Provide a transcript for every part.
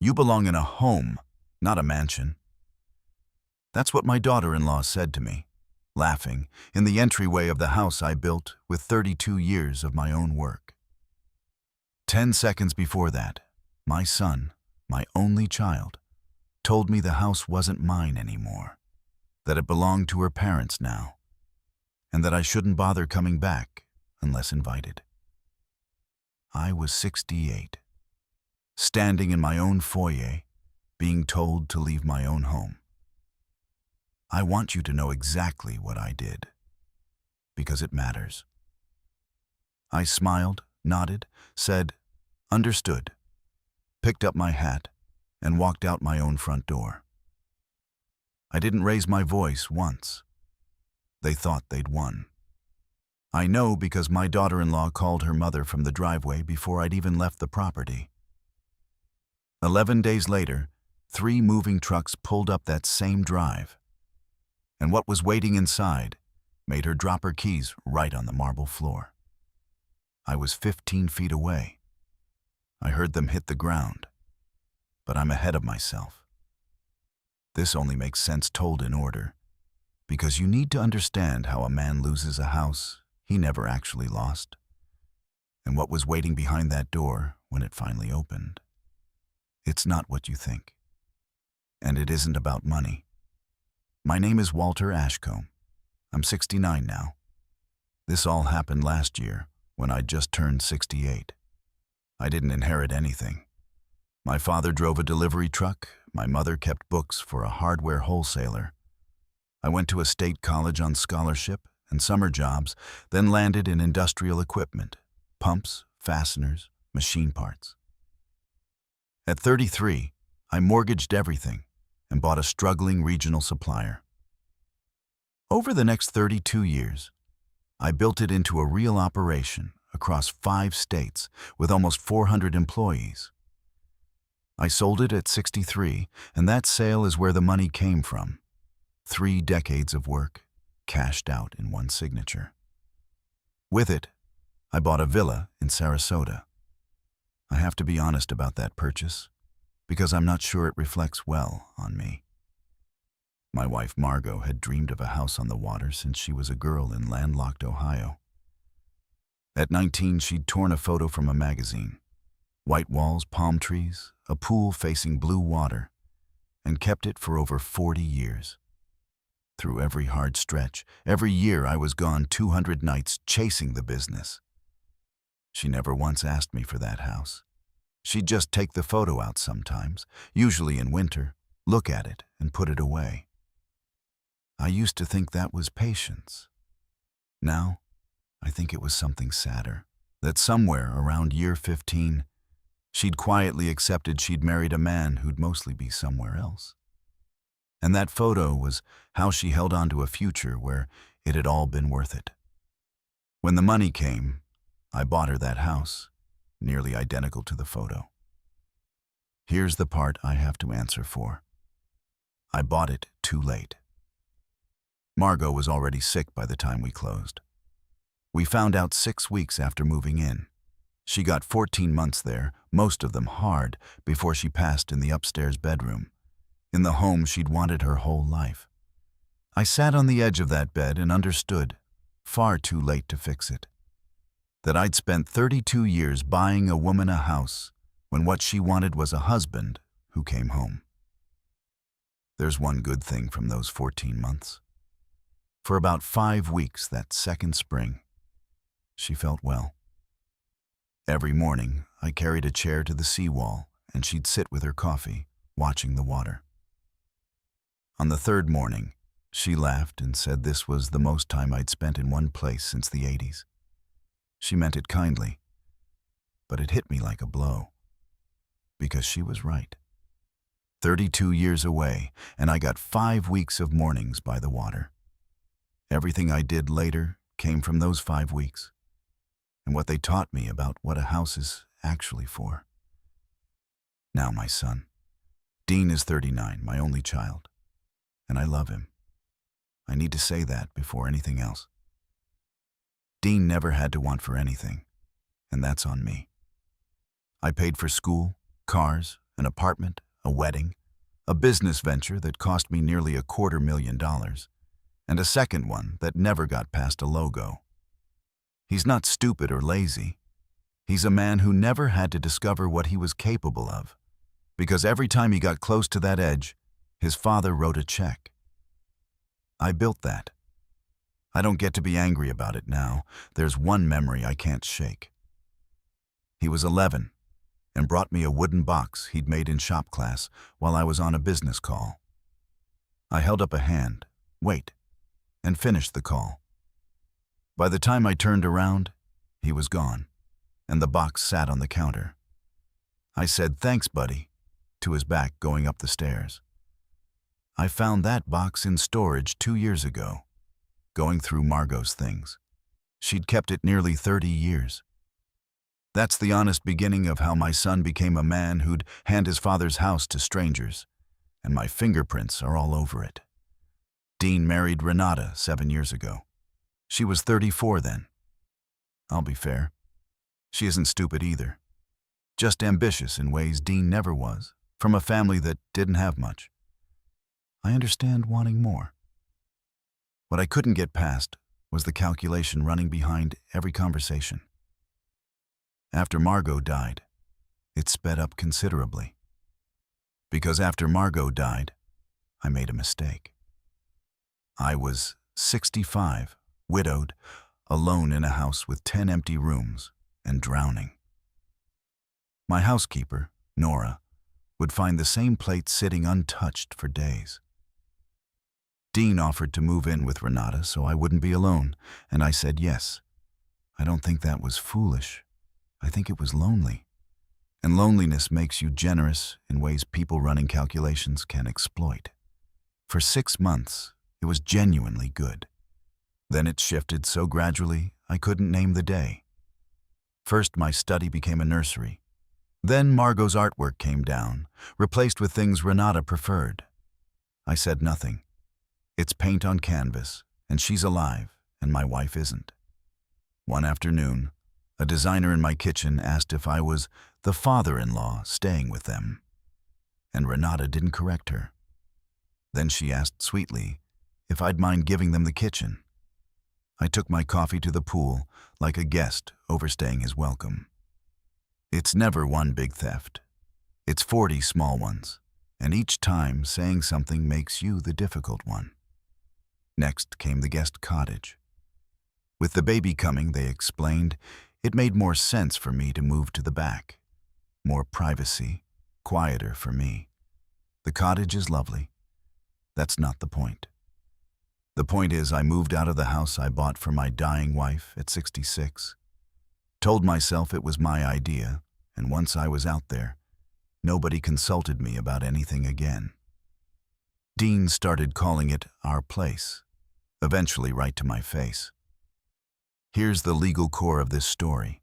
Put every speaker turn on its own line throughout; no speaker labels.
You belong in a home, not a mansion. That's what my daughter-in-law said to me, laughing, in the entryway of the house I built with 32 years of my own work. 10 seconds before that, my son, my only child, told me the house wasn't mine anymore, that it belonged to her parents now, and that I shouldn't bother coming back unless invited. I was 68, standing in my own foyer, being told to leave my own home. I want you to know exactly what I did, because it matters. I smiled, nodded, said, "Understood," picked up my hat, and walked out my own front door. I didn't raise my voice once. They thought they'd won. I know because my daughter-in-law called her mother from the driveway before I'd even left the property. 11 days later, 3 moving trucks pulled up that same drive, and what was waiting inside made her drop her keys right on the marble floor. I was 15 feet away. I heard them hit the ground, but I'm ahead of myself. This only makes sense told in order, because you need to understand how a man loses a house he never actually lost, and what was waiting behind that door when it finally opened. It's not what you think, and it isn't about money. My name is Walter Ashcombe. I'm 69 now. This all happened last year when I'd just turned 68. I didn't inherit anything. My father drove a delivery truck. My mother kept books for a hardware wholesaler. I went to a state college on scholarship and summer jobs, then landed in industrial equipment, pumps, fasteners, machine parts. At 33, I mortgaged everything and bought a struggling regional supplier. Over the next 32 years, I built it into a real operation across 5 states with almost 400 employees. I sold it at 63, and that sale is where the money came from. 3 decades of work, cashed out in one signature. With it, I bought a villa in Sarasota. I have to be honest about that purchase, because I'm not sure it reflects well on me. My wife Margot had dreamed of a house on the water since she was a girl in landlocked Ohio. At 19, she'd torn a photo from a magazine, white walls, palm trees, a pool facing blue water, and kept it for over 40 years. Through every hard stretch, every year I was gone 200 nights chasing the business. She never once asked me for that house. She'd just take the photo out sometimes, usually in winter, look at it, and put it away. I used to think that was patience. Now, I think it was something sadder, that somewhere around year 15, she'd quietly accepted she'd married a man who'd mostly be somewhere else. And that photo was how she held on to a future where it had all been worth it. When the money came, I bought her that house, nearly identical to the photo. Here's the part I have to answer for. I bought it too late. Margot was already sick by the time we closed. We found out 6 weeks after moving in. She got 14 months there, most of them hard, before she passed in the upstairs bedroom, in the home she'd wanted her whole life. I sat on the edge of that bed and understood, far too late to fix it, that I'd spent 32 years buying a woman a house when what she wanted was a husband who came home. There's one good thing from those 14 months. For about 5 weeks that second spring, she felt well. Every morning, I carried a chair to the seawall and she'd sit with her coffee, watching the water. On the 3rd morning, she laughed and said this was the most time I'd spent in one place since the 80s. She meant it kindly, but it hit me like a blow, because she was right. 32 years away, and I got 5 weeks of mornings by the water. Everything I did later came from those 5 weeks, and what they taught me about what a house is actually for. Now my son, Dean, is 39, my only child, and I love him. I need to say that before anything else. Dean never had to want for anything, and that's on me. I paid for school, cars, an apartment, a wedding, a business venture that cost me nearly $250,000, and a second one that never got past a logo. He's not stupid or lazy. He's a man who never had to discover what he was capable of, because every time he got close to that edge, his father wrote a check. I built that. I don't get to be angry about it now. There's one memory I can't shake. He was 11 and brought me a wooden box he'd made in shop class while I was on a business call. I held up a hand, wait, and finished the call. By the time I turned around, he was gone, and the box sat on the counter. I said, "Thanks, buddy," to his back going up the stairs. I found that box in storage 2 years ago, going through Margot's things. She'd kept it nearly 30 years. That's the honest beginning of how my son became a man who'd hand his father's house to strangers, and my fingerprints are all over it. Dean married Renata 7 years ago. She was 34 then. I'll be fair. She isn't stupid either. Just ambitious in ways Dean never was, from a family that didn't have much. I understand wanting more. What I couldn't get past was the calculation running behind every conversation. After Margot died, it sped up considerably. Because after Margot died, I made a mistake. I was 65, widowed, alone in a house with 10 empty rooms, and drowning. My housekeeper, Nora, would find the same plate sitting untouched for days. Dean offered to move in with Renata so I wouldn't be alone, and I said yes. I don't think that was foolish. I think it was lonely. And loneliness makes you generous in ways people running calculations can exploit. For 6 months, it was genuinely good. Then it shifted so gradually I couldn't name the day. First, my study became a nursery. Then Margot's artwork came down, replaced with things Renata preferred. I said nothing. It's paint on canvas, and she's alive, and my wife isn't. One afternoon, a designer in my kitchen asked if I was the father-in-law staying with them, and Renata didn't correct her. Then she asked sweetly if I'd mind giving them the kitchen. I took my coffee to the pool like a guest overstaying his welcome. It's never one big theft. It's 40 small ones, and each time saying something makes you the difficult one. Next came the guest cottage. With the baby coming, they explained, it made more sense for me to move to the back. More privacy, quieter for me. The cottage is lovely. That's not the point. The point is I moved out of the house I bought for my dying wife at 66. Told myself it was my idea, and once I was out there, nobody consulted me about anything again. Dean started calling it our place, eventually right to my face. Here's the legal core of this story.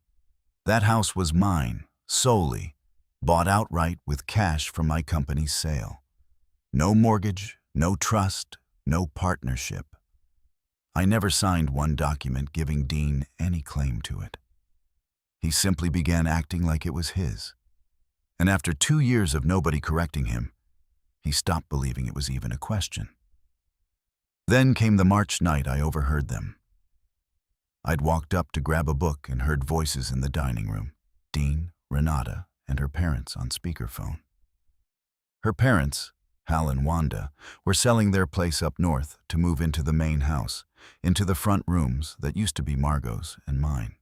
That house was mine, solely, bought outright with cash from my company's sale. No mortgage, no trust, no partnership. I never signed one document giving Dean any claim to it. He simply began acting like it was his. And after 2 years of nobody correcting him, he stopped believing it was even a question. Then came the March night I overheard them. I'd walked up to grab a book and heard voices in the dining room, Dean, Renata, and her parents on speakerphone. Her parents, Hal and Wanda, were selling their place up north to move into the main house, into the front rooms that used to be Margot's and mine.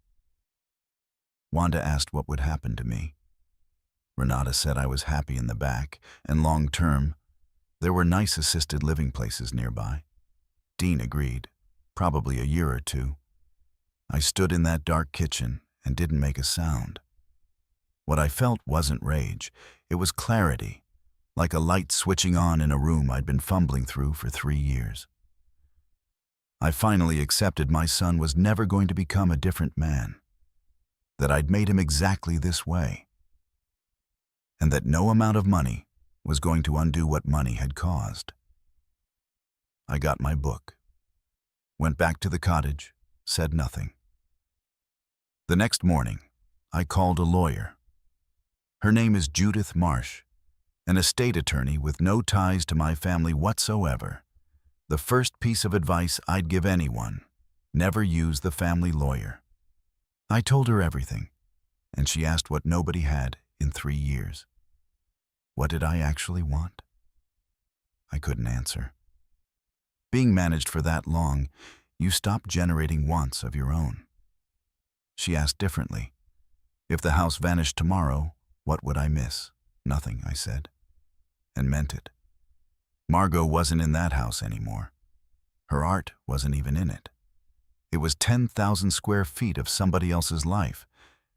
Wanda asked what would happen to me. Renata said I was happy in the back, and long-term, there were nice assisted living places nearby. Dean agreed, probably a year or 2. I stood in that dark kitchen and didn't make a sound. What I felt wasn't rage, it was clarity, like a light switching on in a room I'd been fumbling through for 3 years. I finally accepted my son was never going to become a different man, that I'd made him exactly this way, and that no amount of money was going to undo what money had caused. I got my book, went back to the cottage, said nothing. The next morning, I called a lawyer. Her name is Judith Marsh, an estate attorney with no ties to my family whatsoever. The first piece of advice I'd give anyone: never use the family lawyer. I told her everything, and she asked what nobody had in 3 years. What did I actually want? I couldn't answer. Being managed for that long, you stop generating wants of your own. She asked differently. If the house vanished tomorrow, what would I miss? Nothing, I said, and meant it. Margot wasn't in that house anymore. Her art wasn't even in it. It was 10,000 square feet of somebody else's life,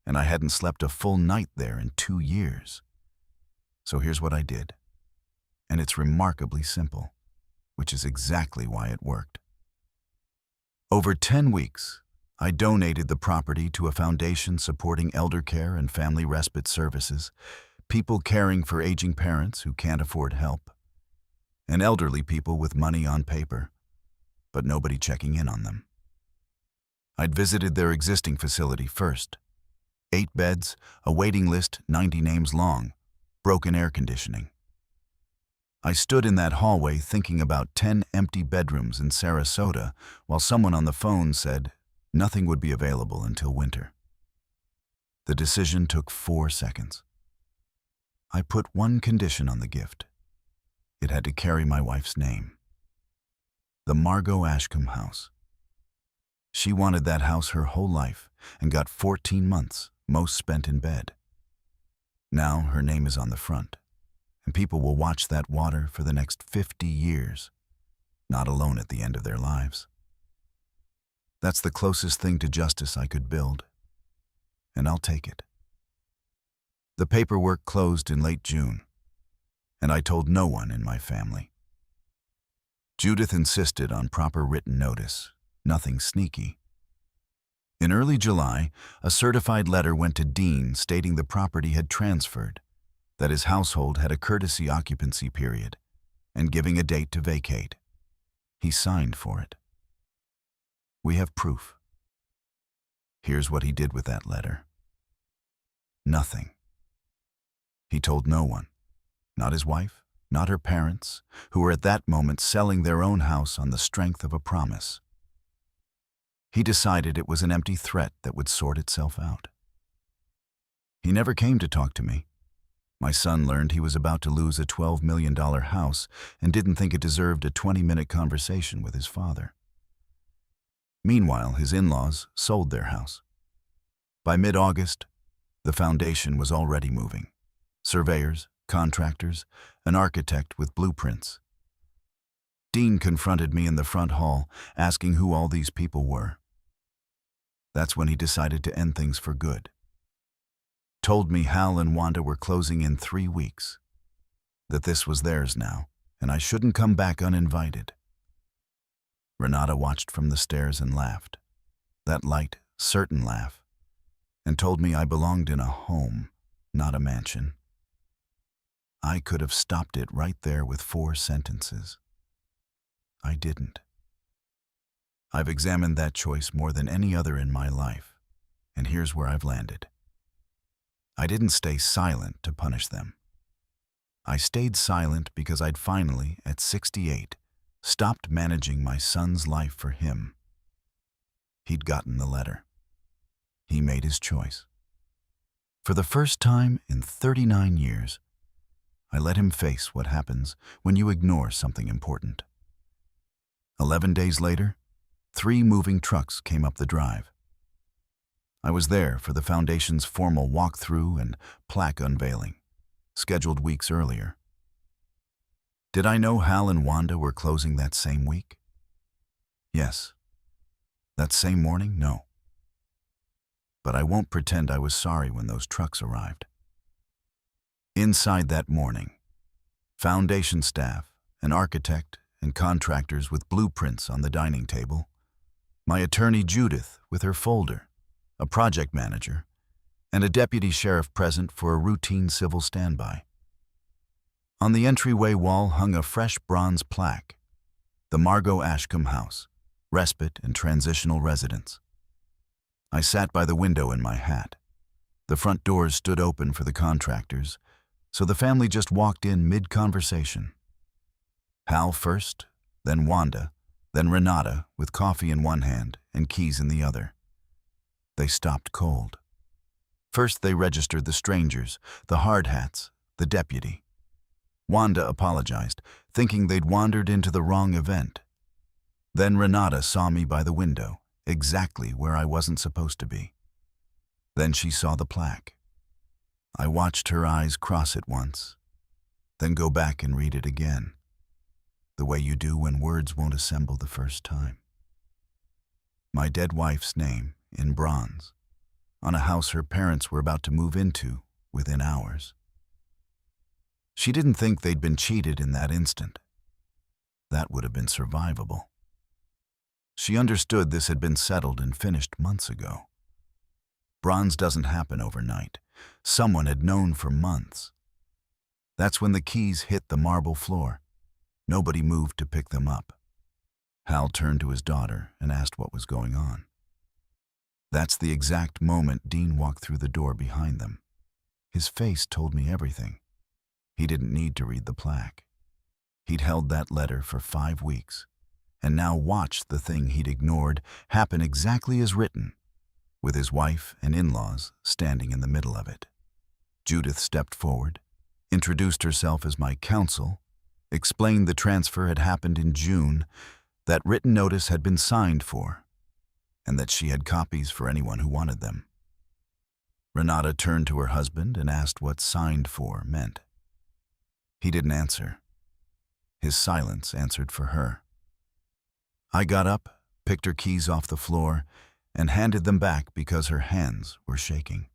and I hadn't slept a full night there in 2 years. So here's what I did, and it's remarkably simple, which is exactly why it worked. Over 10 weeks, I donated the property to a foundation supporting elder care and family respite services, people caring for aging parents who can't afford help, and elderly people with money on paper, but nobody checking in on them. I'd visited their existing facility first. 8 beds, a waiting list 90 names long, broken air conditioning. I stood in that hallway thinking about 10 empty bedrooms in Sarasota while someone on the phone said nothing would be available until winter. The decision took 4 seconds. I put one condition on the gift. It had to carry my wife's name. The Margot Ashcombe house. She wanted that house her whole life and got 14 months, most spent in bed. Now her name is on the front, and people will watch that water for the next 50 years, not alone at the end of their lives. That's the closest thing to justice I could build, and I'll take it. The paperwork closed in late June, and I told no one in my family. Judith insisted on proper written notice, nothing sneaky. In early July, a certified letter went to Dean stating the property had transferred, that his household had a courtesy occupancy period, and giving a date to vacate. He signed for it. We have proof. Here's what he did with that letter. Nothing. He told no one, not his wife, not her parents, who were at that moment selling their own house on the strength of a promise. He decided it was an empty threat that would sort itself out. He never came to talk to me. My son learned he was about to lose a $12 million house and didn't think it deserved a 20-minute conversation with his father. Meanwhile, his in-laws sold their house. By mid-August, the foundation was already moving. Surveyors, contractors, an architect with blueprints. Dean confronted me in the front hall, asking who all these people were. That's when he decided to end things for good. Told me Hal and Wanda were closing in 3 weeks, that this was theirs now, and I shouldn't come back uninvited. Renata watched from the stairs and laughed, that light, certain laugh, and told me I belonged in a home, not a mansion. I could have stopped it right there with 4 sentences. I didn't. I've examined that choice more than any other in my life, and here's where I've landed. I didn't stay silent to punish them. I stayed silent because I'd finally, at 68, stopped managing my son's life for him. He'd gotten the letter. He made his choice. For the first time in 39 years, I let him face what happens when you ignore something important. 11 days later, 3 moving trucks came up the drive. I was there for the foundation's formal walkthrough and plaque unveiling, scheduled weeks earlier. Did I know Hal and Wanda were closing that same week? Yes. That same morning? No. But I won't pretend I was sorry when those trucks arrived. Inside that morning, foundation staff, an architect, and contractors with blueprints on the dining table, my attorney Judith with her folder, a project manager, and a deputy sheriff present for a routine civil standby. On the entryway wall hung a fresh bronze plaque, the Margot Ashcombe House, Respite and Transitional Residence. I sat by the window in my hat. The front doors stood open for the contractors, so the family just walked in mid-conversation. Hal first, then Wanda, then Renata with coffee in one hand and keys in the other. They stopped cold. First they registered the strangers, the hard hats, the deputy. Wanda apologized, thinking they'd wandered into the wrong event. Then Renata saw me by the window, exactly where I wasn't supposed to be. Then she saw the plaque. I watched her eyes cross it once, then go back and read it again, the way you do when words won't assemble the first time. My dead wife's name, in bronze, on a house her parents were about to move into within hours. She didn't think they'd been cheated in that instant. That would have been survivable. She understood this had been settled and finished months ago. Bronze doesn't happen overnight. Someone had known for months. That's when the keys hit the marble floor. Nobody moved to pick them up. Hal turned to his daughter and asked what was going on. That's the exact moment Dean walked through the door behind them. His face told me everything. He didn't need to read the plaque. He'd held that letter for 5 weeks, and now watched the thing he'd ignored happen exactly as written, with his wife and in-laws standing in the middle of it. Judith stepped forward, introduced herself as my counsel, explained the transfer had happened in June, that written notice had been signed for, and that she had copies for anyone who wanted them. Renata turned to her husband and asked what signed for meant. He didn't answer. His silence answered for her. I got up, picked her keys off the floor, and handed them back because her hands were shaking.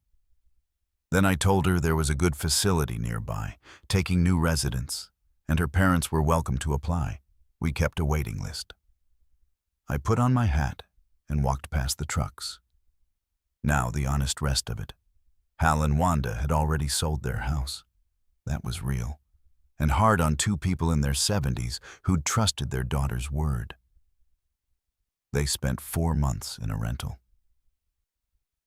Then I told her there was a good facility nearby, taking new residents, and her parents were welcome to apply. We kept a waiting list. I put on my hat and walked past the trucks. Now the honest rest of it. Hal and Wanda had already sold their house. That was real, and hard on 2 people in their 70s who'd trusted their daughter's word. They spent 4 months in a rental.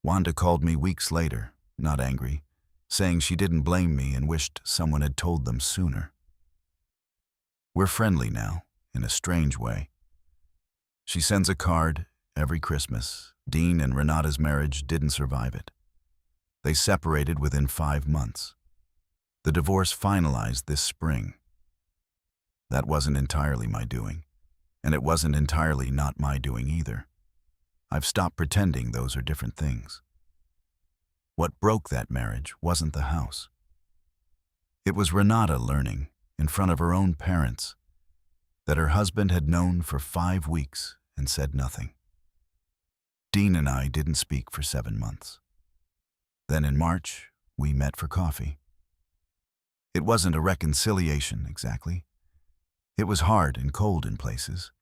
Wanda called me weeks later, not angry, saying she didn't blame me and wished someone had told them sooner. We're friendly now, in a strange way. She sends a card every Christmas. Dean and Renata's marriage didn't survive it. They separated within 5 months. The divorce finalized this spring. That wasn't entirely my doing, and it wasn't entirely not my doing either. I've stopped pretending those are different things. What broke that marriage wasn't the house. It was Renata learning, in front of her own parents, that her husband had known for 5 weeks and said nothing. Dean and I didn't speak for 7 months. Then in March, we met for coffee. It wasn't a reconciliation, exactly. It was hard and cold in places.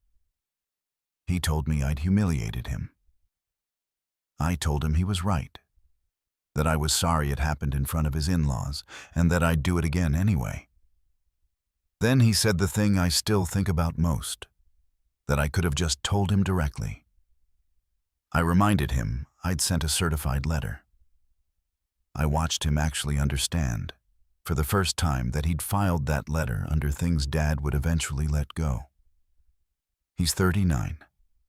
He told me I'd humiliated him. I told him he was right, that I was sorry it happened in front of his in-laws, and that I'd do it again anyway. Then he said the thing I still think about most, that I could have just told him directly. I reminded him I'd sent a certified letter. I watched him actually understand, for the first time, that he'd filed that letter under things Dad would eventually let go. He's 39,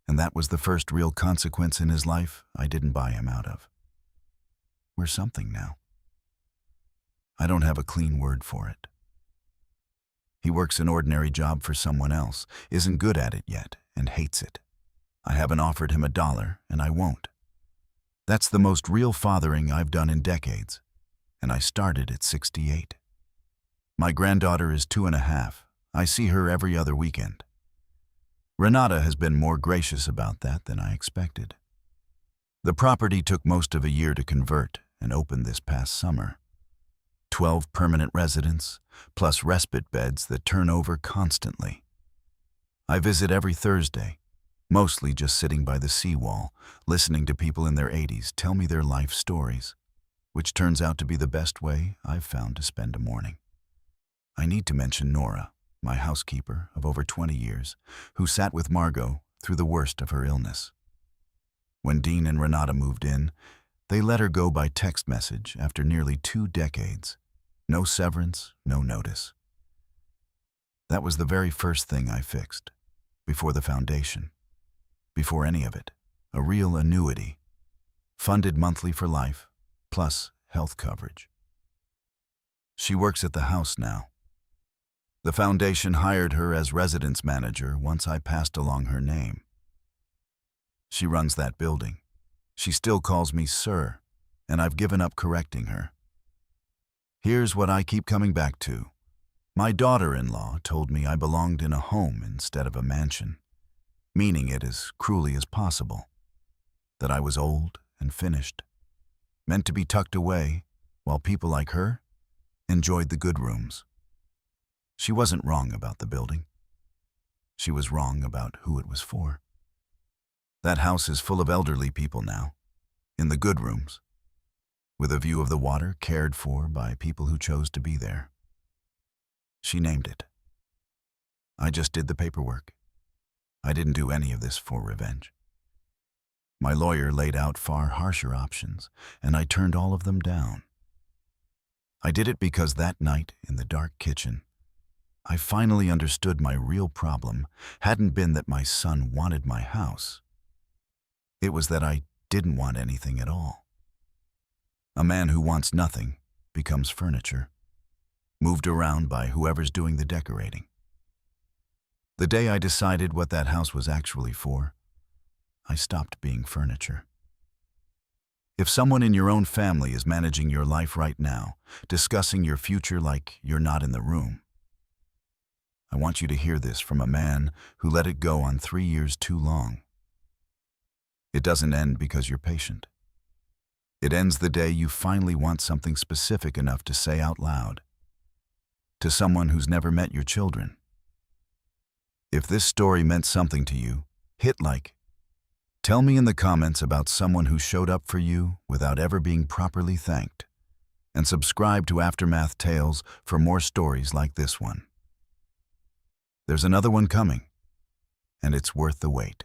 and that was the first real consequence in his life I didn't buy him out of. We're something now. I don't have a clean word for it. He works an ordinary job for someone else, isn't good at it yet, and hates it. I haven't offered him $1, and I won't. That's the most real fathering I've done in decades, and I started at 68. My granddaughter is 2.5. I see her every other weekend. Renata has been more gracious about that than I expected. The property took most of a year to convert and open this past summer. 12 permanent residents, plus respite beds that turn over constantly. I visit every Thursday, mostly just sitting by the seawall, listening to people in their 80s tell me their life stories, which turns out to be the best way I've found to spend a morning. I need to mention Nora, my housekeeper of over 20 years, who sat with Margot through the worst of her illness. When Dean and Renata moved in, they let her go by text message after nearly 2 decades, No severance, no notice. That was the very first thing I fixed, before the foundation, before any of it. A real annuity, funded monthly for life, plus health coverage. She works at the house now. The foundation hired her as residence manager once I passed along her name. She runs that building. She still calls me sir, and I've given up correcting her. Here's what I keep coming back to. My daughter-in-law told me I belonged in a home instead of a mansion, meaning it as cruelly as possible. That I was old and finished, meant to be tucked away, while people like her enjoyed the good rooms. She wasn't wrong about the building. She was wrong about who it was for. That house is full of elderly people now, in the good rooms, with a view of the water, cared for by people who chose to be there. She named it. I just did the paperwork. I didn't do any of this for revenge. My lawyer laid out far harsher options, and I turned all of them down. I did it because that night in the dark kitchen, I finally understood my real problem hadn't been that my son wanted my house. It was that I didn't want anything at all. A man who wants nothing becomes furniture, moved around by whoever's doing the decorating. The day I decided what that house was actually for, I stopped being furniture. If someone in your own family is managing your life right now, discussing your future like you're not in the room, I want you to hear this from a man who let it go on 3 years too long. It doesn't end because you're patient. It ends the day you finally want something specific enough to say out loud, to someone who's never met your children. If this story meant something to you, hit like. Tell me in the comments about someone who showed up for you without ever being properly thanked. And subscribe to Aftermath Tales for more stories like this one. There's another one coming, and it's worth the wait.